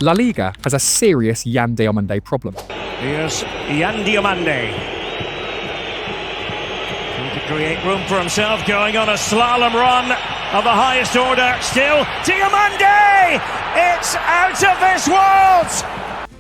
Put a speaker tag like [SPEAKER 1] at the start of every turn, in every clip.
[SPEAKER 1] La Liga has a serious Yan Diomande problem.
[SPEAKER 2] Here's Yan Diomande. Trying to create room for himself, going on a slalom run of the highest order. Still, Diomande! It's out of this world!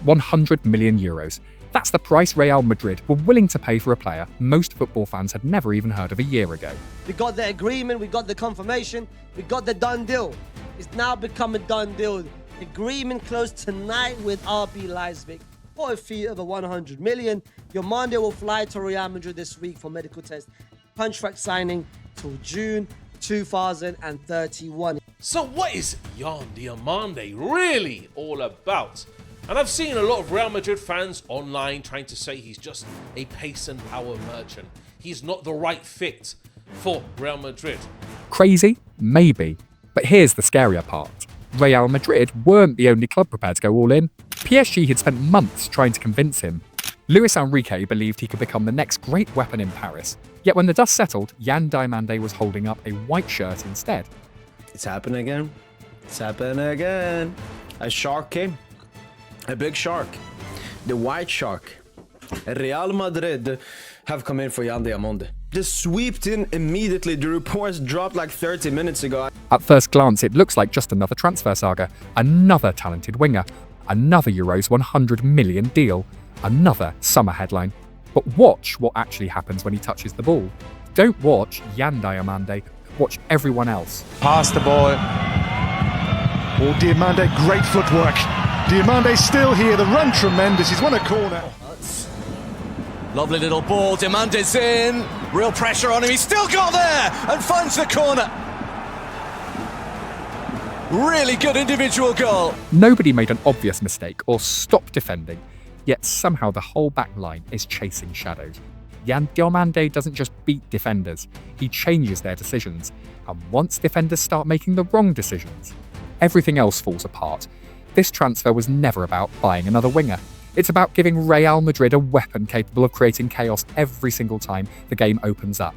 [SPEAKER 1] 100 million euros. That's the price Real Madrid were willing to pay for a player most football fans had never even heard of a year ago.
[SPEAKER 3] We got the agreement, we got the confirmation, we got the done deal. It's now become a done deal. Agreement closed tonight with RB Leipzig for a fee of 100 million. Diomande will fly to Real Madrid this week for medical test. Contract signing till June 2031.
[SPEAKER 4] So what is Yan Diomande really all about? And I've seen a lot of Real Madrid fans online trying to say he's just a pace and power merchant. He's not the right fit for Real Madrid.
[SPEAKER 1] Crazy? Maybe. But here's the scarier part. Real Madrid weren't the only club prepared to go all in. PSG had spent months trying to convince him. Luis Enrique believed he could become the next great weapon in Paris. Yet when the dust settled, Yan Diomande was holding up a white shirt instead.
[SPEAKER 5] It's happening again. It's happening again. A shark came. A big shark. The white shark. Real Madrid have come in for Yan Diomande. Just swept in immediately. The reports dropped like 30 minutes ago.
[SPEAKER 1] At first glance, it looks like just another transfer saga. Another talented winger. Another Euros 100 million deal. Another summer headline. But watch what actually happens when he touches the ball. Don't watch Yan Diomande. Watch everyone else.
[SPEAKER 6] Pass the ball. Oh, Diomande, great footwork. Diomande still here. The run tremendous. He's won a corner.
[SPEAKER 7] Lovely little ball. Diomande's in. Real pressure on him. He's still got there and finds the corner. Really good individual goal.
[SPEAKER 1] Nobody made an obvious mistake or stopped defending, yet somehow the whole back line is chasing shadows. Yan Diomande doesn't just beat defenders, he changes their decisions. And once defenders start making the wrong decisions, everything else falls apart. This transfer was never about buying another winger. It's about giving Real Madrid a weapon capable of creating chaos every single time the game opens up.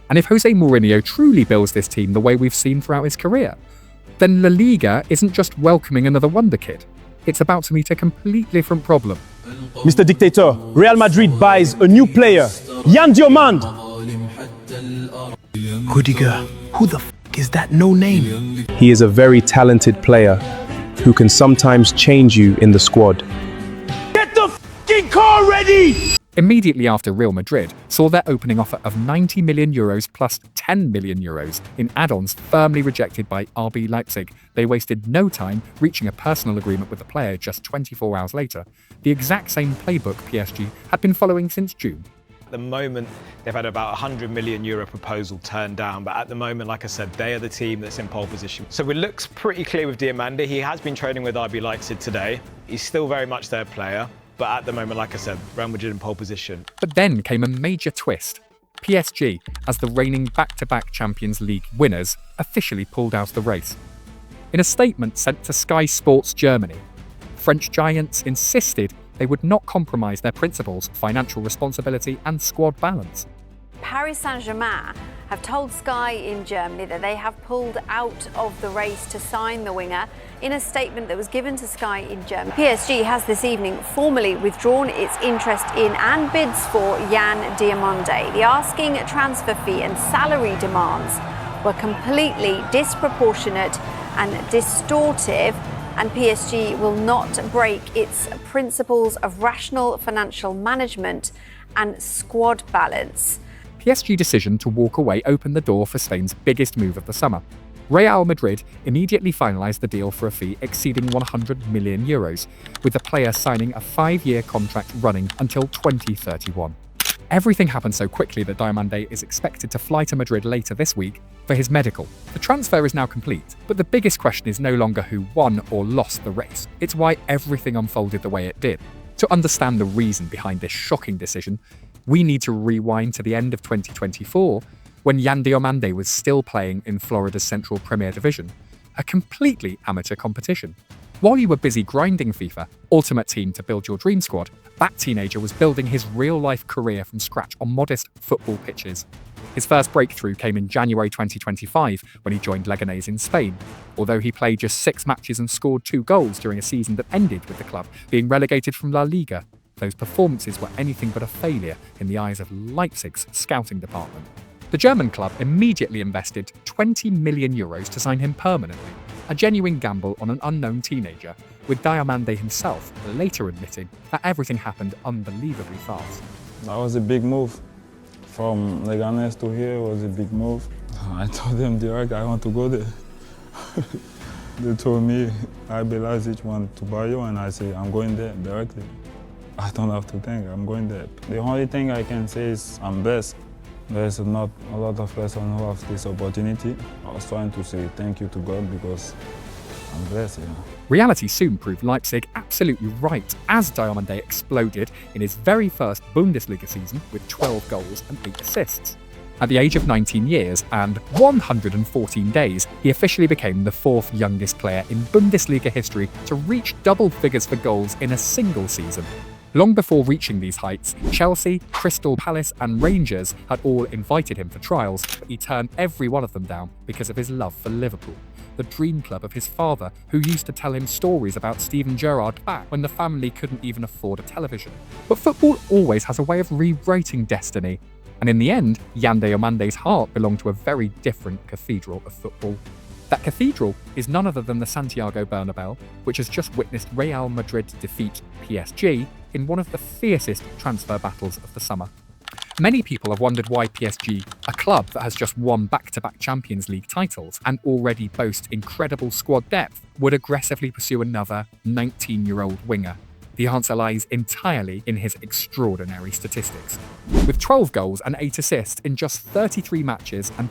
[SPEAKER 1] And if José Mourinho truly builds this team the way we've seen throughout his career, then La Liga isn't just welcoming another wonder kid. It's about to meet a completely different problem.
[SPEAKER 8] Mr. Dictator, Real Madrid buys a new player, Yan Diomande.
[SPEAKER 9] Rudiger, who the f*** is that no name?
[SPEAKER 8] He is a very talented player who can sometimes change you in the squad. Get the f***ing car ready!
[SPEAKER 1] Immediately after Real Madrid saw their opening offer of 90 million euros plus 10 million euros in add-ons firmly rejected by RB Leipzig, they wasted no time reaching a personal agreement with the player just 24 hours later, the exact same playbook PSG had been following since June.
[SPEAKER 10] At the moment, they've had about €100 million proposal turned down, but at the moment, like I said, they are the team that's in pole position. So it looks pretty clear with Diomande. He has been training with RB Leipzig today. He's still very much their player. But at the moment, like I said, Real Madrid in pole position.
[SPEAKER 1] But then came a major twist. PSG, as the reigning back-to-back Champions League winners, officially pulled out of the race. In a statement sent to Sky Sports Germany, French giants insisted they would not compromise their principles, financial responsibility and squad balance.
[SPEAKER 11] Paris Saint-Germain have told Sky in Germany that they have pulled out of the race to sign the winger. In a statement that was given to Sky in Germany, PSG has this evening formally withdrawn its interest in and bids for Yan Diomande. The asking transfer fee and salary demands were completely disproportionate and distortive, and PSG will not break its principles of rational financial management and squad balance.
[SPEAKER 1] PSG's decision to walk away opened the door for Spain's biggest move of the summer. Real Madrid immediately finalised the deal for a fee exceeding 100 million euros, with the player signing a 5-year contract running until 2031. Everything happened so quickly that Diomande is expected to fly to Madrid later this week for his medical. The transfer is now complete, but the biggest question is no longer who won or lost the race. It's why everything unfolded the way it did. To understand the reason behind this shocking decision, we need to rewind to the end of 2024, when Yan Diomande was still playing in Florida's Central Premier Division, a completely amateur competition. While you were busy grinding FIFA, Ultimate Team to build your dream squad, that teenager was building his real-life career from scratch on modest football pitches. His first breakthrough came in January 2025 when he joined Leganés in Spain. Although he played just 6 matches and scored 2 goals during a season that ended with the club being relegated from La Liga, those performances were anything but a failure in the eyes of Leipzig's scouting department. The German club immediately invested €20 million to sign him permanently, a genuine gamble on an unknown teenager, with Diomande himself later admitting that everything happened unbelievably fast.
[SPEAKER 12] That was a big move. From Leganés to here was a big move. I told them direct I want to go there. They told me RB Leipzig want to buy you, and I say I'm going there directly. I don't have to think, I'm going there. The only thing I can say is I'm blessed. There's not a lot of persons who have this opportunity. I was trying to say thank you to God because I'm blessed.
[SPEAKER 1] Reality soon proved Leipzig absolutely right, as Diomande exploded in his very first Bundesliga season with 12 goals and 8 assists. At the age of 19 years and 114 days, he officially became the 4th youngest player in Bundesliga history to reach double figures for goals in a single season. Long before reaching these heights, Chelsea, Crystal Palace and Rangers had all invited him for trials, but he turned every one of them down because of his love for Liverpool, the dream club of his father, who used to tell him stories about Steven Gerrard back when the family couldn't even afford a television. But football always has a way of rewriting destiny, and in the end, Yan Diomande's heart belonged to a very different cathedral of football. That cathedral is none other than the Santiago Bernabéu, which has just witnessed Real Madrid defeat PSG in one of the fiercest transfer battles of the summer. Many people have wondered why PSG, a club that has just won back-to-back Champions League titles and already boasts incredible squad depth, would aggressively pursue another 19-year-old winger. The answer lies entirely in his extraordinary statistics. With 12 goals and 8 assists in just 33 matches and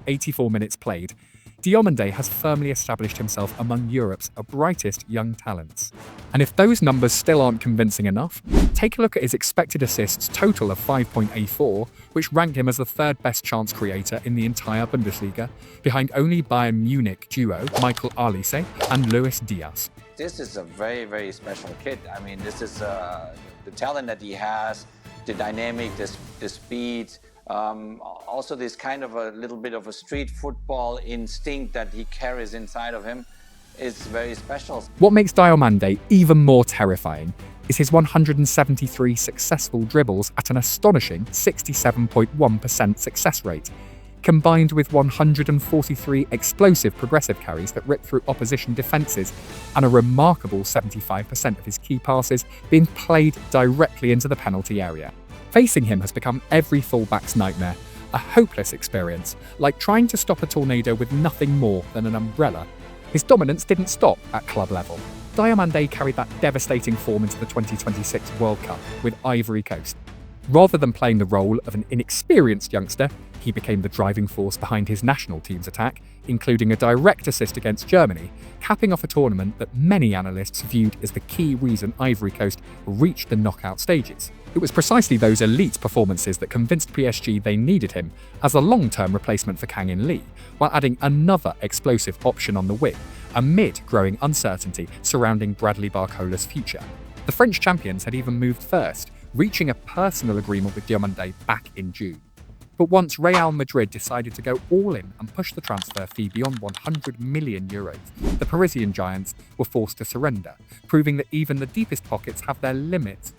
[SPEAKER 1] 84 minutes played, Diomande has firmly established himself among Europe's brightest young talents. And if those numbers still aren't convincing enough, take a look at his expected assists total of 5.84, which ranked him as the 3rd best chance creator in the entire Bundesliga, behind only Bayern Munich duo Michael Olise and Luis Diaz.
[SPEAKER 13] This is a very, very special kid. I mean, this is the talent that he has, the dynamic, the speed, also this kind of a little bit of a street football instinct that he carries inside of him is very special.
[SPEAKER 1] What makes Diomande even more terrifying is his 173 successful dribbles at an astonishing 67.1% success rate, combined with 143 explosive progressive carries that rip through opposition defences and a remarkable 75% of his key passes being played directly into the penalty area. Facing him has become every fullback's nightmare, a hopeless experience, like trying to stop a tornado with nothing more than an umbrella. His dominance didn't stop at club level. Diomande carried that devastating form into the 2026 World Cup with Ivory Coast. Rather than playing the role of an inexperienced youngster, he became the driving force behind his national team's attack, including a direct assist against Germany, capping off a tournament that many analysts viewed as the key reason Ivory Coast reached the knockout stages. It was precisely those elite performances that convinced PSG they needed him as a long-term replacement for Kang-in Lee, while adding another explosive option on the wing, amid growing uncertainty surrounding Bradley Barcola's future. The French champions had even moved first, reaching a personal agreement with Diomande back in June. But once Real Madrid decided to go all in and push the transfer fee beyond €100 million, the Parisian giants were forced to surrender, proving that even the deepest pockets have their limits.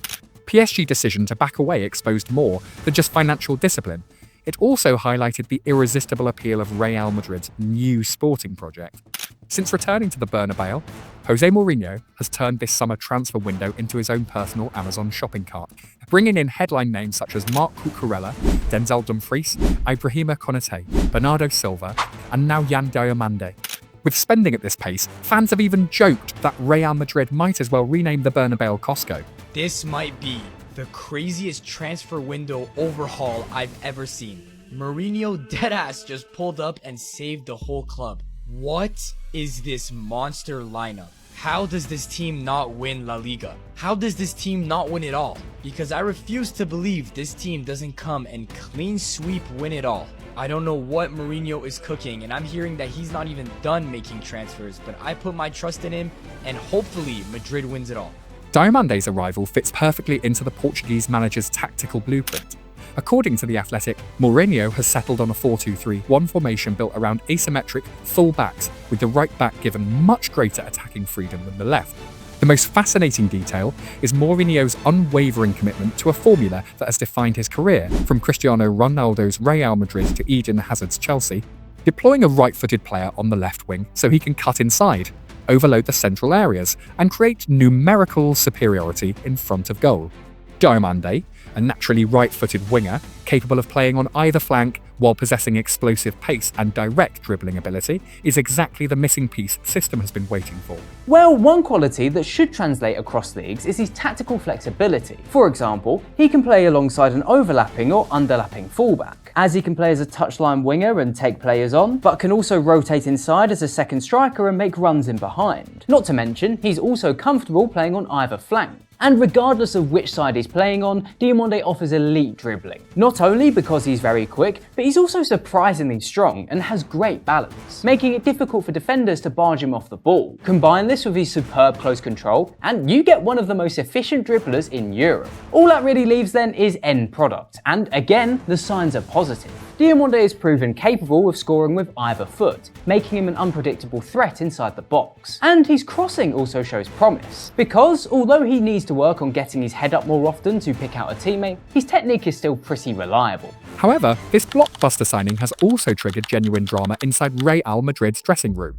[SPEAKER 1] PSG's decision to back away exposed more than just financial discipline. It also highlighted the irresistible appeal of Real Madrid's new sporting project. Since returning to the Bernabéu, José Mourinho has turned this summer transfer window into his own personal Amazon shopping cart, bringing in headline names such as Marc Cucurella, Denzel Dumfries, Ibrahima Konate, Bernardo Silva, and now Yan Diomande. With spending at this pace, fans have even joked that Real Madrid might as well rename the Bernabéu Costco.
[SPEAKER 14] This might be the craziest transfer window overhaul I've ever seen. Mourinho deadass just pulled up and saved the whole club. What is this monster lineup? How does this team not win La Liga? How does this team not win it all? Because I refuse to believe this team doesn't come and clean sweep win it all. I don't know what Mourinho is cooking, and I'm hearing that he's not even done making transfers, but I put my trust in him, and hopefully Madrid wins it all.
[SPEAKER 1] Diomande's arrival fits perfectly into the Portuguese manager's tactical blueprint. According to The Athletic, Mourinho has settled on a 4-2-3-1 formation built around asymmetric full backs, with the right back given much greater attacking freedom than the left. The most fascinating detail is Mourinho's unwavering commitment to a formula that has defined his career, from Cristiano Ronaldo's Real Madrid to Eden Hazard's Chelsea, deploying a right-footed player on the left wing so he can cut inside, overload the central areas, and create numerical superiority in front of goal. Diomande, a naturally right-footed winger, capable of playing on either flank while possessing explosive pace and direct dribbling ability, is exactly the missing piece the system has been waiting for.
[SPEAKER 15] Well, one quality that should translate across leagues is his tactical flexibility. For example, he can play alongside an overlapping or underlapping fullback, as he can play as a touchline winger and take players on, but can also rotate inside as a second striker and make runs in behind. Not to mention, he's also comfortable playing on either flank. And regardless of which side he's playing on, Diomande offers elite dribbling. Not only because he's very quick, but he's also surprisingly strong and has great balance, making it difficult for defenders to barge him off the ball. Combine this with his superb close control, and you get one of the most efficient dribblers in Europe. All that really leaves then is end product, and again, the signs are positive. Diomande is proven capable of scoring with either foot, making him an unpredictable threat inside the box. And his crossing also shows promise, because although he needs to work on getting his head up more often to pick out a teammate, his technique is still pretty reliable.
[SPEAKER 1] However, this blockbuster signing has also triggered genuine drama inside Real Madrid's dressing room.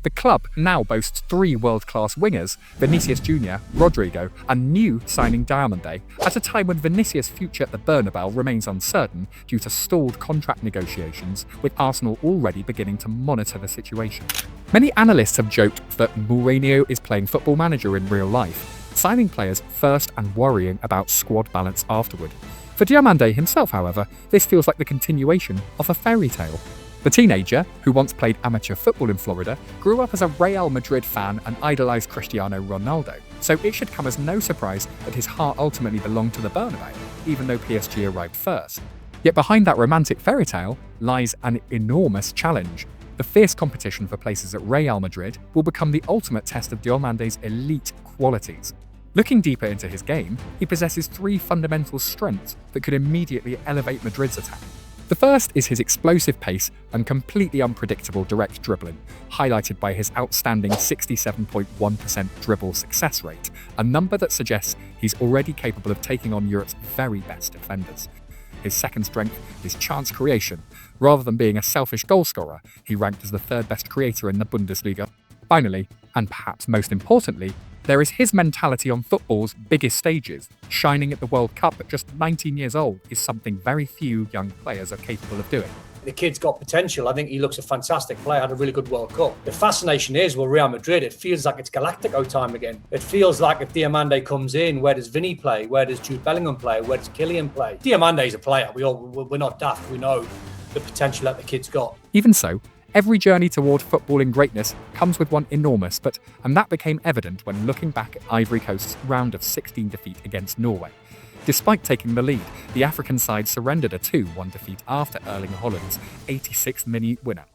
[SPEAKER 1] The club now boasts 3 world-class wingers, Vinicius Jr., Rodrigo, and new signing Diomande, at a time when Vinicius' future at the Bernabéu remains uncertain due to stalled contract negotiations, with Arsenal already beginning to monitor the situation. Many analysts have joked that Mourinho is playing football manager in real life, signing players first and worrying about squad balance afterward. For Diomande himself, however, this feels like the continuation of a fairy tale. The teenager, who once played amateur football in Florida, grew up as a Real Madrid fan and idolised Cristiano Ronaldo, so it should come as no surprise that his heart ultimately belonged to the Bernabéu, even though PSG arrived first. Yet behind that romantic fairy tale lies an enormous challenge. The fierce competition for places at Real Madrid will become the ultimate test of Diomande's elite qualities. Looking deeper into his game, he possesses 3 fundamental strengths that could immediately elevate Madrid's attack. The first is his explosive pace and completely unpredictable direct dribbling, highlighted by his outstanding 67.1% dribble success rate, a number that suggests he's already capable of taking on Europe's very best defenders. His second strength is chance creation. Rather than being a selfish goalscorer, he ranked as the 3rd best creator in the Bundesliga. Finally, and perhaps most importantly, there is his mentality on football's biggest stages. Shining at the World Cup at just 19 years old is something very few young players are capable of doing.
[SPEAKER 16] The kid's got potential. I think he looks a fantastic player, had a really good World Cup. The fascination is, with Real Madrid, it feels like it's Galactico time again. It feels like if Diomande comes in, where does Vinny play? Where does Jude Bellingham play? Where does Kylian play? Diomande is a player. We're not daft. We know the potential that the kid's got.
[SPEAKER 1] Even so, every journey toward footballing greatness comes with one enormous, and that became evident when looking back at Ivory Coast's round of 16 defeat against Norway. Despite taking the lead, the African side surrendered a 2-1 defeat after Erling Haaland's 86th-minute winner.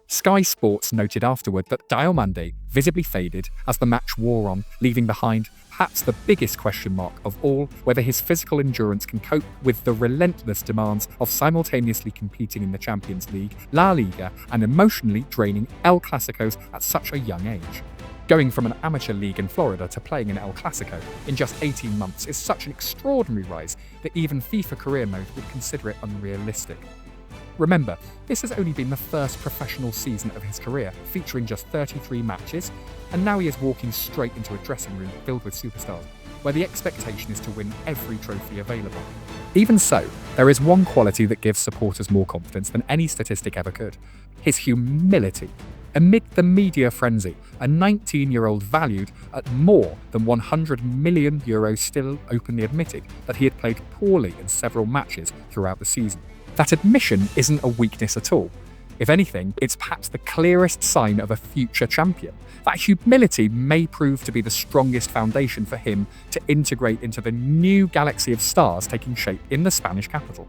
[SPEAKER 1] Sky Sports noted afterward that Diomande visibly faded as the match wore on, leaving behind perhaps the biggest question mark of all, whether his physical endurance can cope with the relentless demands of simultaneously competing in the Champions League, La Liga, and emotionally draining El Clásicos at such a young age. Going from an amateur league in Florida to playing in El Clásico in just 18 months is such an extraordinary rise that even FIFA career mode would consider it unrealistic. Remember, this has only been the first professional season of his career, featuring just 33 matches, and now he is walking straight into a dressing room filled with superstars, where the expectation is to win every trophy available. Even so, there is one quality that gives supporters more confidence than any statistic ever could: his humility. Amid the media frenzy, a 19-year-old valued at more than €100 million still openly admitted that he had played poorly in several matches throughout the season. That admission isn't a weakness at all. If anything, it's perhaps the clearest sign of a future champion. That humility may prove to be the strongest foundation for him to integrate into the new galaxy of stars taking shape in the Spanish capital.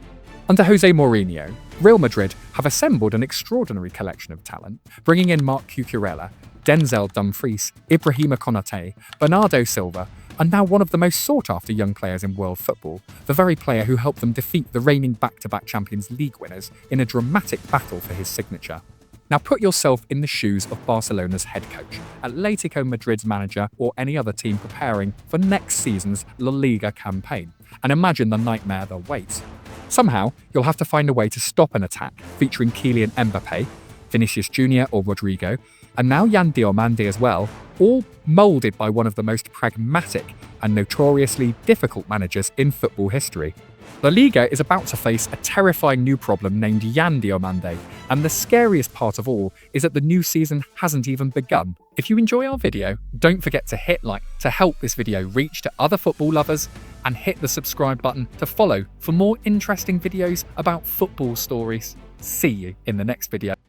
[SPEAKER 1] Under José Mourinho, Real Madrid have assembled an extraordinary collection of talent, bringing in Marc Cucurella, Denzel Dumfries, Ibrahima Konate, Bernardo Silva, and now one of the most sought-after young players in world football, the very player who helped them defeat the reigning back-to-back Champions League winners in a dramatic battle for his signature. Now put yourself in the shoes of Barcelona's head coach, Atletico Madrid's manager, or any other team preparing for next season's La Liga campaign, and imagine the nightmare that waits. Somehow, you'll have to find a way to stop an attack featuring Kylian Mbappe, Vinicius Jr. or Rodrigo, and now Yan Diomande as well, all moulded by one of the most pragmatic and notoriously difficult managers in football history. La Liga is about to face a terrifying new problem named Yan Diomande, and the scariest part of all is that the new season hasn't even begun. If you enjoy our video, don't forget to hit like to help this video reach to other football lovers, and hit the subscribe button to follow for more interesting videos about football stories. See you in the next video.